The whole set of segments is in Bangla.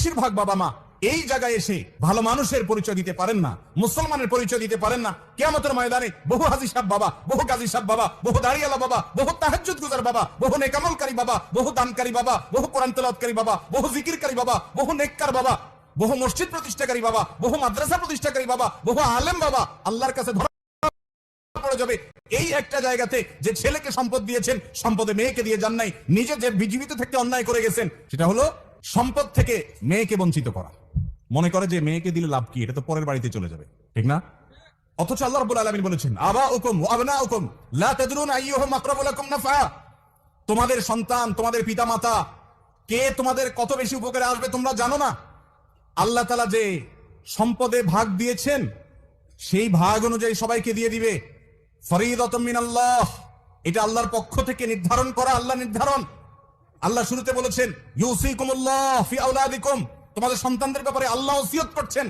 বেশিরভাগ বাবা মা এই জায়গায় এসে ভালো মানুষের পরিচয় দিতে পারেন না, মুসলমানের পরিচয় দিতে পারেন না। কিয়ামতের ময়দানে বহু হাজী সাহেব বাবা, বহু গাজী সাহেব বাবা, বহু দাঁড়িয়ালা বাবা, বহু তাহাজ্জুদ গুজার বাবা, বহু নেকামলকারী বাবা, বহু দানকারী বাবা, বহু কোরআন তেলাওয়াতকারী বাবা, বহু জিকিরকারী বাবা, বহু নেককার বাবা, বহু মসজিদ প্রতিষ্ঠাকারী বাবা, বহু মাদ্রাসা প্রতিষ্ঠাকারী বাবা, বহু আলেম বাবা আল্লাহর কাছে ধরা পড়ে যাবে এই একটা জায়গাতে যে ছেলেকে সম্পদ দিয়েছেন, সম্পদে মেয়েকে দিয়ে যান নাই, নিজে যে জীবিত থাকতে অন্যায় করে গেছেন, সেটা হলো সম্পদ থেকে মেয়েকে বঞ্চিত করা। মনে করে যে মেয়েকে দিলে লাভ কি, এটা তো পরের বাড়িতে চলে যাবে, ঠিক না? অথচ আল্লাহ রাব্বুল আলামিন বলেছেন, আবাউকুম ওয়া আবনাউকুম লা তাদরুন আইয়ুহুম আকরাবু লাকুম নাফআ। তোমাদের সন্তান, তোমাদের পিতামাতা কে তোমাদের কত বেশি উপকারে আসবে তোমরা জানো না। আল্লাহ তাআলা যে সম্পদে ভাগ দিয়েছেন, সেই ভাগ অনুযায়ী সবাইকে দিয়ে দিবে। ফরিদাতুম মিনাল্লাহ, এটা আল্লাহর পক্ষ থেকে নির্ধারণ করা, আল্লাহ নির্ধারণ। আল্লাহ শুরুতে বলেছেন, ইউসিকুমুল্লাহ ফি আওলাদিকুম, তোমাদের সন্তানদের ব্যাপারে আল্লাহ ওসিয়ত করছেন।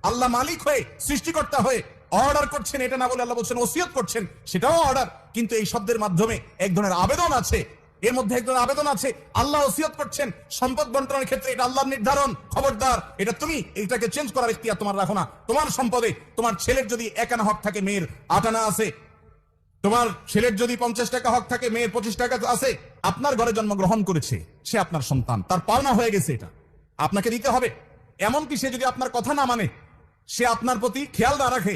আল্লাহ মালিক হয়ে, সৃষ্টিকর্তা হয়ে অর্ডার করছেন, এটা না বলে আল্লাহ বলছেন ওসিয়ত করছেন, সেটাও অর্ডার। কিন্তু এই শব্দের মাধ্যমে এক ধরনের আবেদন আছে, এর মধ্যে এক ধরনের আবেদন আছে। আল্লাহ ওসিয়ত করছেন সম্পদ বন্টনের ক্ষেত্রে, এটা আল্লাহর নির্ধারণ, খবরদার এটা তুমি এটাকে চেঞ্জ করার ইখতিয়ার তোমার রাখো না। তোমার সম্পদে তোমার ছেলের যদি 1 আনা হক থাকে, মেয়ের 8 আনা আছে। তোমার ছেলের যদি 50 টাকা হক থাকে, মেয়ের 25 টাকা আছে। আপনার ঘরে জন্মগ্রহণ করেছে, সে আপনার সন্তান, তার পাওনা হয়ে গেছে, এটা আপনাকে দিতে হবে। এমনকি সে যদি আপনার কথা না মানে, সে আপনার প্রতি খেয়াল না রাখে,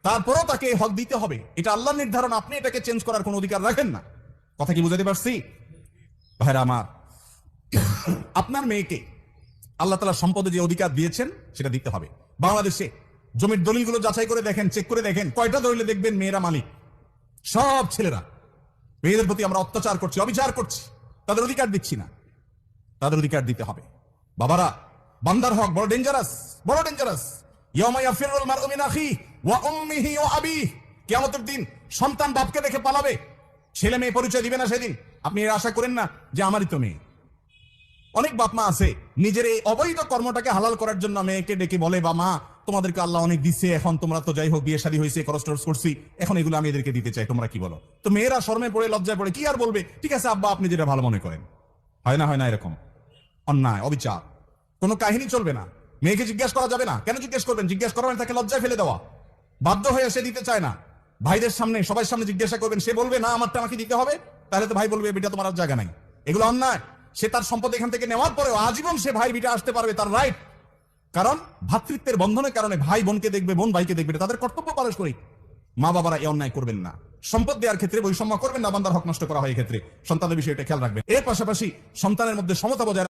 তারপরেও তাকে হক দিতে হবে। এটা আল্লাহর নির্ধারণ, আপনি এটাকে চেঞ্জ করার কোনো অধিকার রাখেন না। কথা কি বুঝাতে পারছি ভাইরা আমার? আপনার মেয়েকে আল্লাহ তাআলা সম্পদে যে অধিকার দিয়েছেন সেটা দিতে হবে। বাংলাদেশে জমির দলিলগুলো যাচাই করে দেখেন, চেক করে দেখেন, কয়টা দলিলে দেখবেন মেয়েরা মালিক? সব ছেলেরা। মেয়েদের প্রতি আমরা অত্যাচার করছি, অবিচার করছি, তাদের অধিকার দিচ্ছি না। তাদের অধিকার দিতে হবে। বাবারা, বান্দার হক বড় ডেঞ্জারাস, বড় ডেঞ্জারাস। ইয়াউমা ইয়াফিরুল মারউ মিন আখিহি ওয়া উম্মিহি ওয়া আবিহি, কিয়ামতের দিন সন্তান বাপকে দেখে পালাবে, ছেলে মেয়ে পরিচয় দিবে না সেদিন। আপনি এর আশা করেন না যে আমারই তো মেয়ে। অনেক বাপ মা আছে নিজের এই অবৈধ কর্মটাকে হালাল করার জন্য মেয়েকে ডেকে বলে, বা মা তোমাদেরকে আল্লাহ অনেক দিচ্ছে, এখন তোমরা তো যাই হোক বিয়ে শাদী হয়েছে, খরচ টরচ করছি, এখন এগুলো আমি এদেরকে দিতে চাই, তোমরা কি বলো? তো মেয়েরা শরমে পড়ে, লজ্জায় পড়ে, কি আর বলবে, ঠিক আছে আব্বা আপনি যেটা ভালো মনে করেন। হয় না, হয় না এরকম? অন্যায়, অবিচার, কোনো কাহিনী চলবে না। মেয়েকে জিজ্ঞেস করা যাবে না। কেন জিজ্ঞেস করবেন? জিজ্ঞেস করা মানে তাকে লজ্জায় ফেলে দেওয়া। বাধ্য হয়ে সে দিতে চায় না। ভাইদের সামনে, সবার সামনে জিজ্ঞাসা করবেন, সে বলবে না আমারটা আমাকে দিতে হবে, তাহলে তো ভাই বলবে বেটা তোমার আর জায়গা নাই। এগুলো অন্যায়। সে তার সম্পদ এখান থেকে নেওয়ার পরেও আজীবন সে ভাই বিটা আসতে পারবে, তার রাইট। কারণ ভ্রাতৃত্বের বন্ধনের কারণে ভাই বোনকে দেখবে, বোন ভাইকে দেখবে, তাদের কর্তব্য পালন করি। মা বাবারা এই অন্যায় করবেন না। সম্পদ দেওয়ার ক্ষেত্রে বৈষম্য করবেন না, বান্দার হক নষ্ট করা হয়, এই ক্ষেত্রে সন্তানের বিষয়টা খেয়াল রাখবেন। এর পাশাপাশি সন্তানের মধ্যে সমতা বজায়